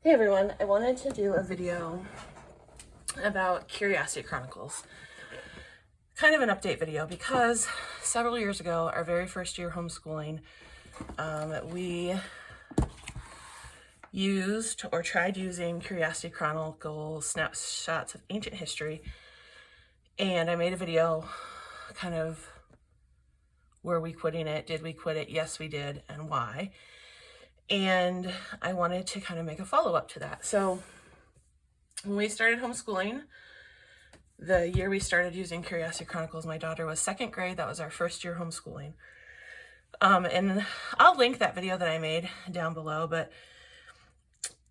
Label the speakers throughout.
Speaker 1: Hey everyone, I wanted to do a video about Curiosity Chronicles. Kind of an update video because several years ago, our very first year homeschooling, we used or tried using Curiosity Chronicles snapshots of ancient history. And I made a video kind of, were we quitting it? Did we quit it? Yes, we did. And why? And I wanted to kind of make a follow-up to that. So when we started homeschooling, the year we started using Curiosity Chronicles, my daughter was second grade. That was our first year homeschooling. And I'll link that video that I made down below, but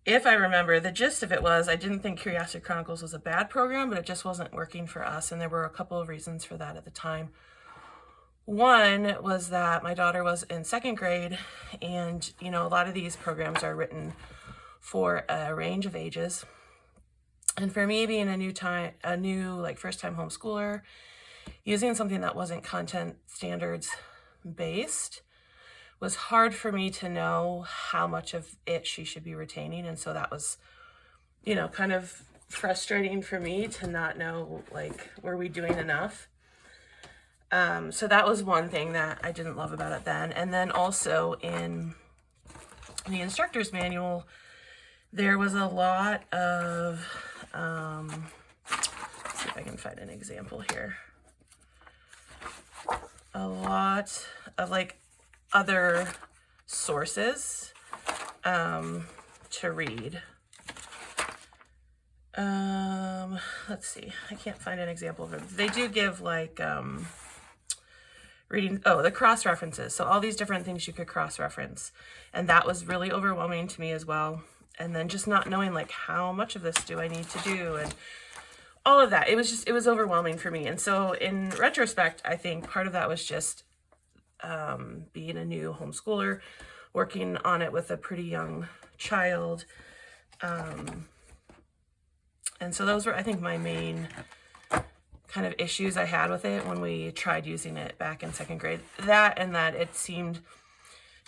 Speaker 1: if I remember, the gist of it was I didn't think Curiosity Chronicles was a bad program, but it just wasn't working for us. And there were a couple of reasons for that at the time. One was that my daughter was in second grade, and a lot of these programs are written for a range of ages. And for me, being a new first-time homeschooler, using something that wasn't content standards based was hard for me to know how much of it she should be retaining. And so that was, kind of frustrating for me to not know, were we doing enough? So that was one thing that I didn't love about it then. And then also in the instructor's manual, there was a lot of, let's see if I can find an example here. A lot of other sources to read. Let's see, I can't find an example of it. They do give reading, the cross references. So all these different things you could cross reference. And that was really overwhelming to me as well. And then just not knowing how much of this do I need to do and all of that. It was overwhelming for me. And so in retrospect, I think part of that was just being a new homeschooler, working on it with a pretty young child. And so those were, I think, my main kind of issues I had with it when we tried using it back in second grade. That and that it seemed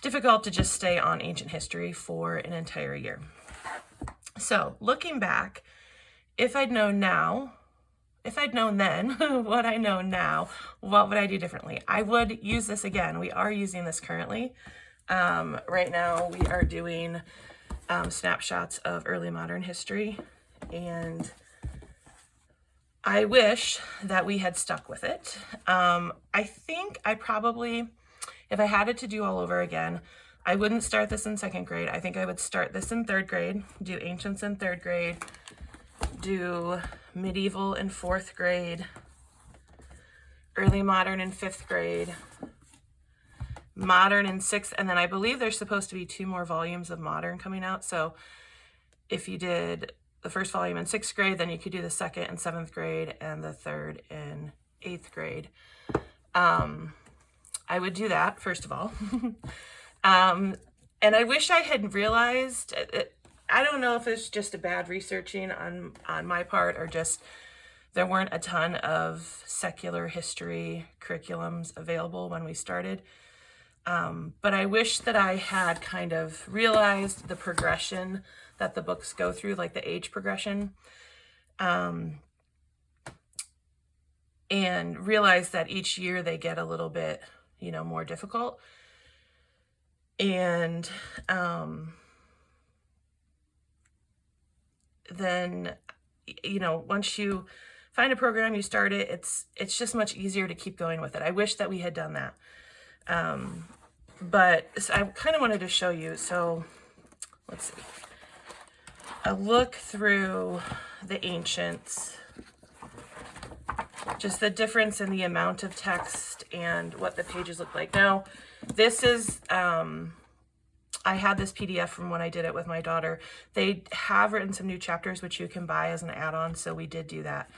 Speaker 1: difficult to just stay on ancient history for an entire year. So looking back, if I'd known then what I know now, what would I do differently? I would use this again. We are using this currently. Right now we are doing snapshots of early modern history, and I wish that we had stuck with it. I think I probably, if I had it to do all over again, I wouldn't start this in second grade. I think I would start this in third grade, do ancients in third grade, do medieval in fourth grade, early modern in fifth grade, modern in sixth, and then I believe there's supposed to be 2 more volumes of modern coming out. So if you did the first volume in sixth grade, then you could do the second in seventh grade and the third in eighth grade. I would do that, first of all. And I wish I had realized, I don't know if it's just a bad researching on my part, or just there weren't a ton of secular history curriculums available when we started. But I wish that I had kind of realized the progression that the books go through, the age progression, and realize that each year they get a little bit, more difficult. And then, once you find a program, you start it, it's just much easier to keep going with it. I wish that we had done that. But I kind of wanted to show you. So let's see. A look through the ancients, just the difference in the amount of text and what the pages look like. Now, this is, I had this PDF from when I did it with my daughter. They have written some new chapters, which you can buy as an add-on, so we did do that.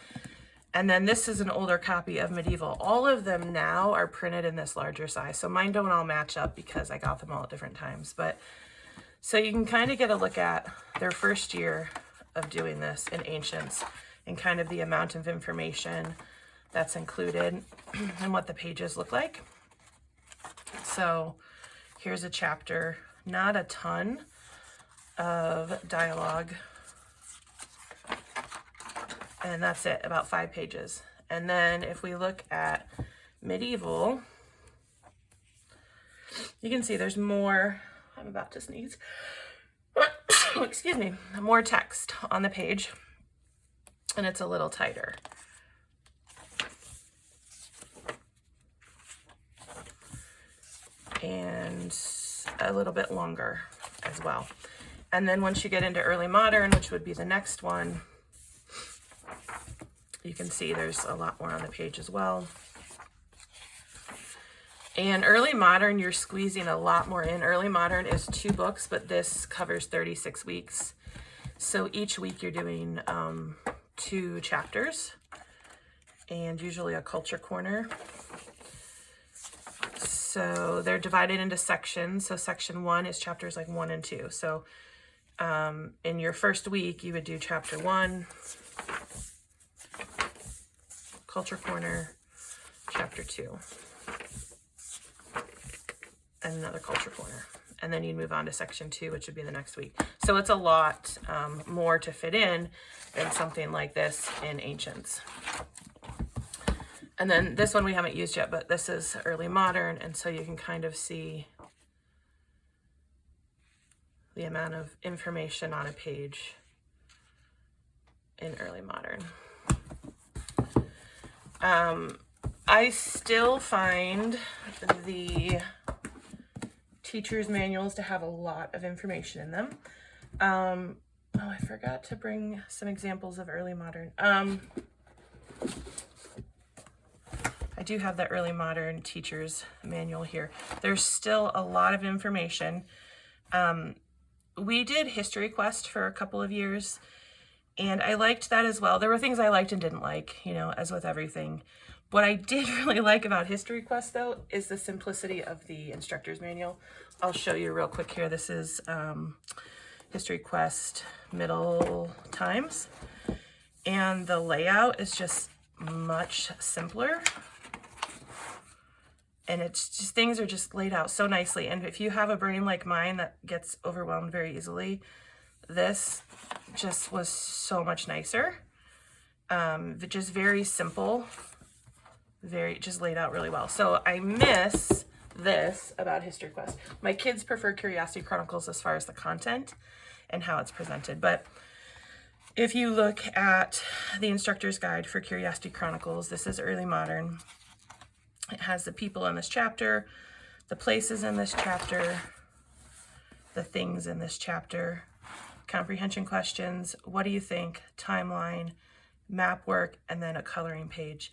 Speaker 1: And then this is an older copy of medieval. All of them now are printed in this larger size. So mine don't all match up because I got them all at different times. But so you can kind of get a look at their first year of doing this in ancients and kind of the amount of information that's included and what the pages look like. So here's a chapter, not a ton of dialogue. And that's it, about 5 pages. And then if we look at medieval, you can see there's more, I'm about to sneeze, excuse me, more text on the page, and it's a little tighter. And a little bit longer as well. And then once you get into early modern, which would be the next one, you can see there's a lot more on the page as well. And early modern, you're squeezing a lot more in. Early modern is 2 books, but this covers 36 weeks. So each week you're doing 2 chapters, and usually a culture corner. So they're divided into sections. So section 1 is chapters like 1 and 2. So in your first week, you would do chapter 1, culture corner, chapter 2, and another culture corner. And then you'd move on to section 2, which would be the next week. So it's a lot more to fit in than something like this in Ancients. And then this one we haven't used yet, but this is early modern, and so you can kind of see the amount of information on a page in early modern. I still find the teacher's manuals to have a lot of information in them. Oh, I forgot to bring some examples of early modern. I do have the early modern teacher's manual here. There's still a lot of information. We did History Quest for a couple of years, and I liked that as well. There were things I liked and didn't like, you know, as with everything. What I did really like about History Quest, though, is the simplicity of the instructor's manual. I'll show you real quick here. This is History Quest Middle Times, and the layout is just much simpler. And it's just, things are just laid out so nicely. And if you have a brain like mine that gets overwhelmed very easily, this just was so much nicer. Just very simple, just laid out really well. So I miss this about History Quest. My kids prefer Curiosity Chronicles as far as the content and how it's presented. But if you look at the instructor's guide for Curiosity Chronicles, this is early modern. It has the people in this chapter, the places in this chapter, the things in this chapter, comprehension questions, what do you think, timeline, map work, and then a coloring page.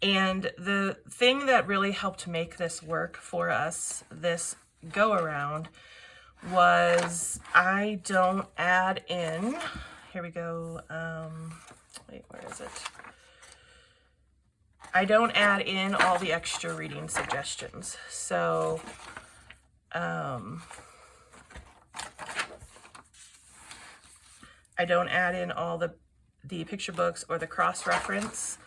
Speaker 1: And the thing that really helped make this work for us this go around was I don't add in, here we go, wait, where is it? I don't add in all the extra reading suggestions. So I don't add in all the picture books or the cross-reference.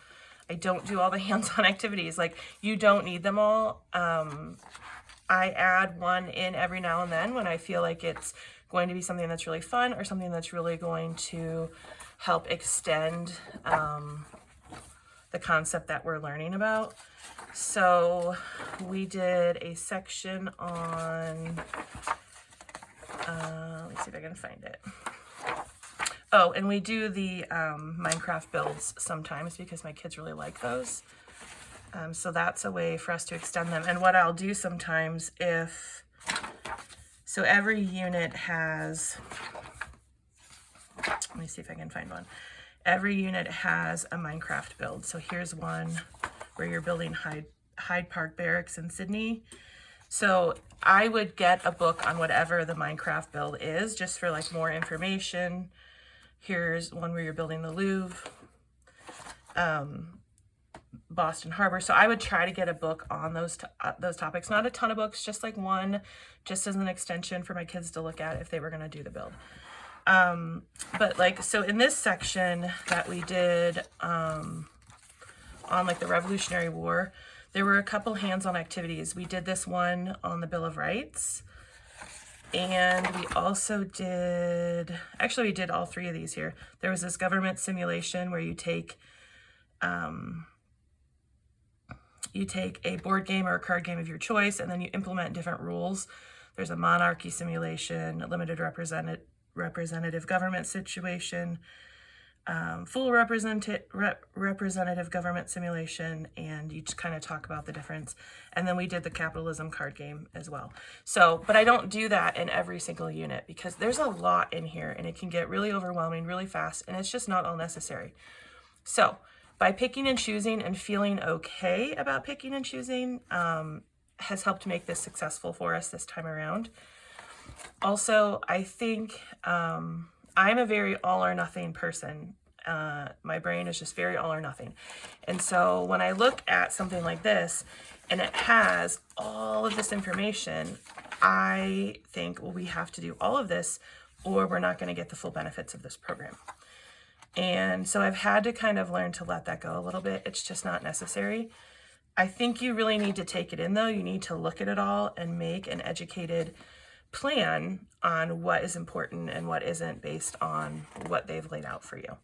Speaker 1: I don't do all the hands-on activities. Like, you don't need them all. I add one in every now and then when I feel like it's going to be something that's really fun or something that's really going to help extend the concept that we're learning about. So we did a section on, let me see if I can find it. Oh, and we do the Minecraft builds sometimes because my kids really like those. So that's a way for us to extend them. And what I'll do sometimes so every unit has, let me see if I can find one. Every unit has a Minecraft build. So here's one where you're building Hyde Park Barracks in Sydney. So I would get a book on whatever the Minecraft build is, just for like more information. Here's one where you're building the Louvre, Boston Harbor. So I would try to get a book on those topics. Not a ton of books, just like one, just as an extension for my kids to look at if they were going to do the build. But like, so in this section that we did on like the Revolutionary War, there were a couple hands-on activities. We did this one on the Bill of Rights, And we also did, actually we did all three of these here. There was this government simulation where you take a board game or a card game of your choice, and then you implement different rules. There's a monarchy simulation, a limited representative government situation, full representative government simulation, and you just kind of talk about the difference. And then we did the capitalism card game as well. So, but I don't do that in every single unit because there's a lot in here and it can get really overwhelming really fast, and it's just not all necessary. So by picking and choosing and feeling okay about picking and choosing has helped make this successful for us this time around. Also, I think I'm a very all or nothing person. My brain is just very all or nothing. And so when I look at something like this and it has all of this information, I think, well, we have to do all of this or we're not going to get the full benefits of this program. And so I've had to kind of learn to let that go a little bit. It's just not necessary. I think you really need to take it in though. You need to look at it all and make an educated plan on what is important and what isn't based on what they've laid out for you.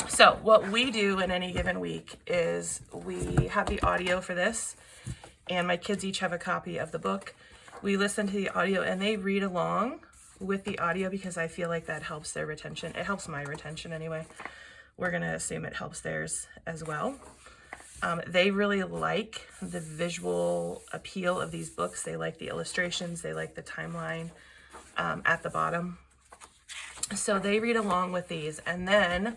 Speaker 1: So what we do in any given week is we have the audio for this, and my kids each have a copy of the book. We listen to the audio and they read along with the audio because I feel like that helps their retention. It helps my retention anyway. We're going to assume it helps theirs as well. They really like the visual appeal of these books. They like the illustrations. They like the timeline at the bottom. So they read along with these. And then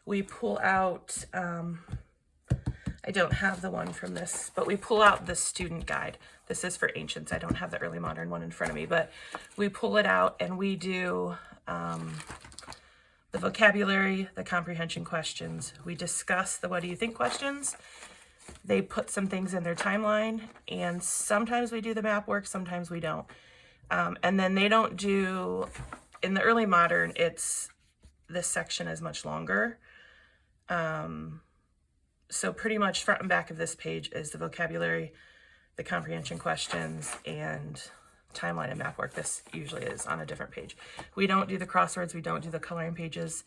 Speaker 1: we pull out, I don't have the one from this, but we pull out the student guide. This is for ancients. I don't have the early modern one in front of me, but we pull it out and we do the vocabulary, the comprehension questions. We discuss the what do you think questions. They put some things in their timeline, and sometimes we do the map work, sometimes we don't. And then they don't do, in the early modern, this section is much longer. So pretty much front and back of this page is the vocabulary, the comprehension questions, and timeline and map work. This usually is on a different page. We don't do the crosswords, we don't do the coloring pages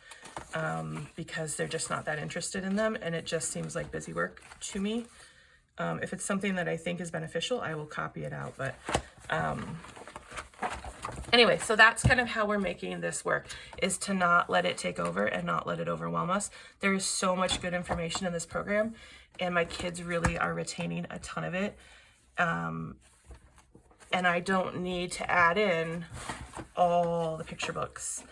Speaker 1: because they're just not that interested in them, and it just seems like busy work to me. If it's something that I think is beneficial, I will copy it out. But anyway, so that's kind of how we're making this work, is to not let it take over and not let it overwhelm us. There is so much good information in this program, and my kids really are retaining a ton of it. And I don't need to add in all the picture books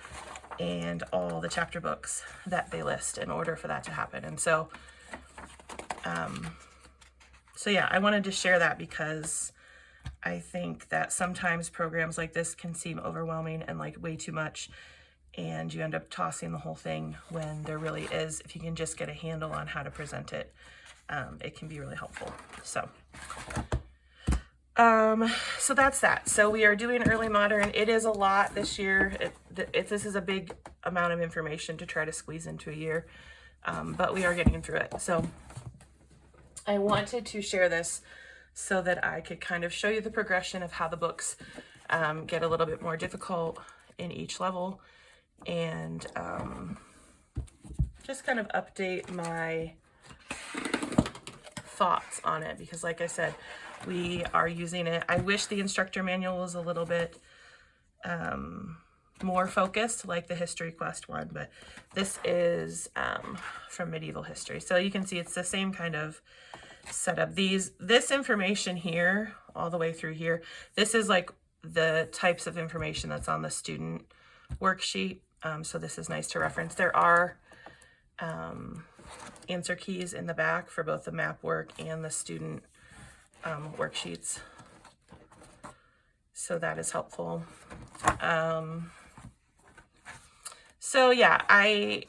Speaker 1: and all the chapter books that they list in order for that to happen. And so, yeah, I wanted to share that because I think that sometimes programs like this can seem overwhelming and like way too much, and you end up tossing the whole thing when there really is, if you can just get a handle on how to present it, it can be really helpful. So that's that. So we are doing early modern. It is a lot this year. This is a big amount of information to try to squeeze into a year, but we are getting through it. So I wanted to share this so that I could kind of show you the progression of how the books get a little bit more difficult in each level, and just kind of update my thoughts on it, because like I said, we are using it. I wish the instructor manual was a little bit more focused like the History Quest one, but this is from medieval history. So you can see it's the same kind of setup. This information here, all the way through here, this is like the types of information that's on the student worksheet. So this is nice to reference. There are answer keys in the back for both the map work and the student worksheets, so that is helpful. So yeah, I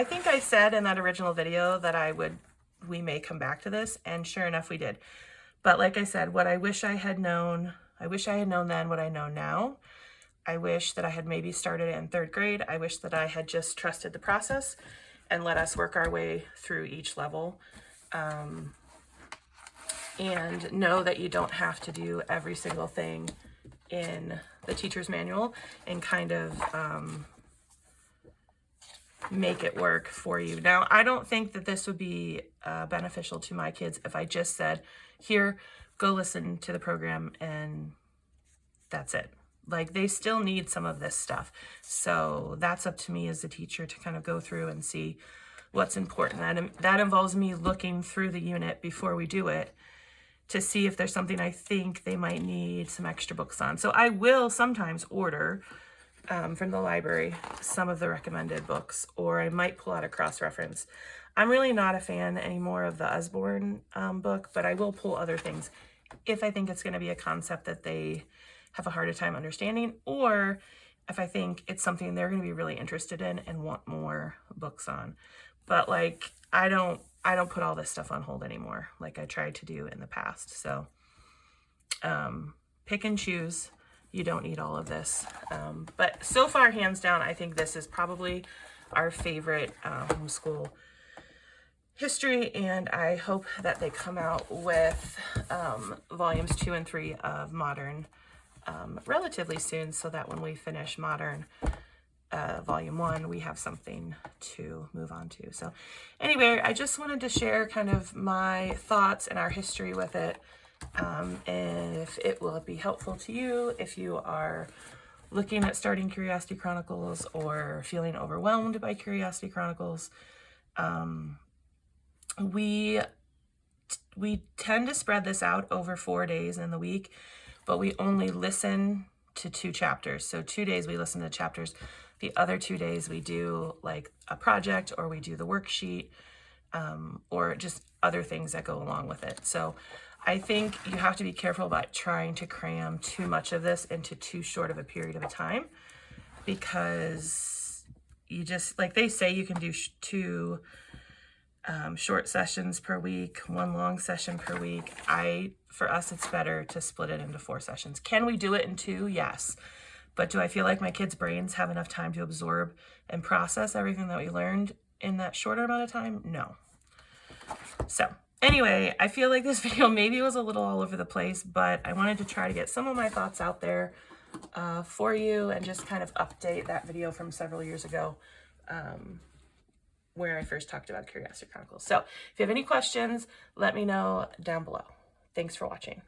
Speaker 1: think I said in that original video that we may come back to this, and sure enough we did. But like I said, what I wish I had known then what I know now. I wish that I had maybe started it in 3rd grade. I wish that I had just trusted the process and let us work our way through each level. and know that you don't have to do every single thing in the teacher's manual, and kind of make it work for you. Now, I don't think that this would be beneficial to my kids if I just said, here, go listen to the program and that's it. Like, they still need some of this stuff. So that's up to me as a teacher to kind of go through and see what's important. That involves me looking through the unit before we do it to see if there's something I think they might need some extra books on. So I will sometimes order from the library some of the recommended books, or I might pull out a cross-reference. I'm really not a fan anymore of the Usborne book, but I will pull other things if I think it's going to be a concept that they have a harder time understanding, or if I think it's something they're going to be really interested in and want more books on. But like, I don't put all this stuff on hold anymore like I tried to do in the past. So pick and choose. You don't need all of this. But so far, hands down, I think this is probably our favorite homeschool history, and I hope that they come out with volumes 2 and 3 of Modern relatively soon, so that when we finish Modern volume 1, we have something to move on to. So anyway, I just wanted to share kind of my thoughts and our history with it, and if it will be helpful to you, if you are looking at starting Curiosity Chronicles or feeling overwhelmed by Curiosity Chronicles. We tend to spread this out over 4 days in the week, but we only listen to 2 chapters. So 2 days we listen to chapters. The other 2 days we do like a project, or we do the worksheet, or just other things that go along with it. So I think you have to be careful about trying to cram too much of this into too short of a period of time, because you just, like they say, you can do 2 short sessions per week, 1 long session per week. For us, it's better to split it into 4 sessions. Can we do it in 2? Yes. But do I feel like my kids' brains have enough time to absorb and process everything that we learned in that shorter amount of time? No. So anyway, I feel like this video maybe was a little all over the place, but I wanted to try to get some of my thoughts out there for you, and just kind of update that video from several years ago, where I first talked about Curiosity Chronicles. So if you have any questions, let me know down below. Thanks for watching.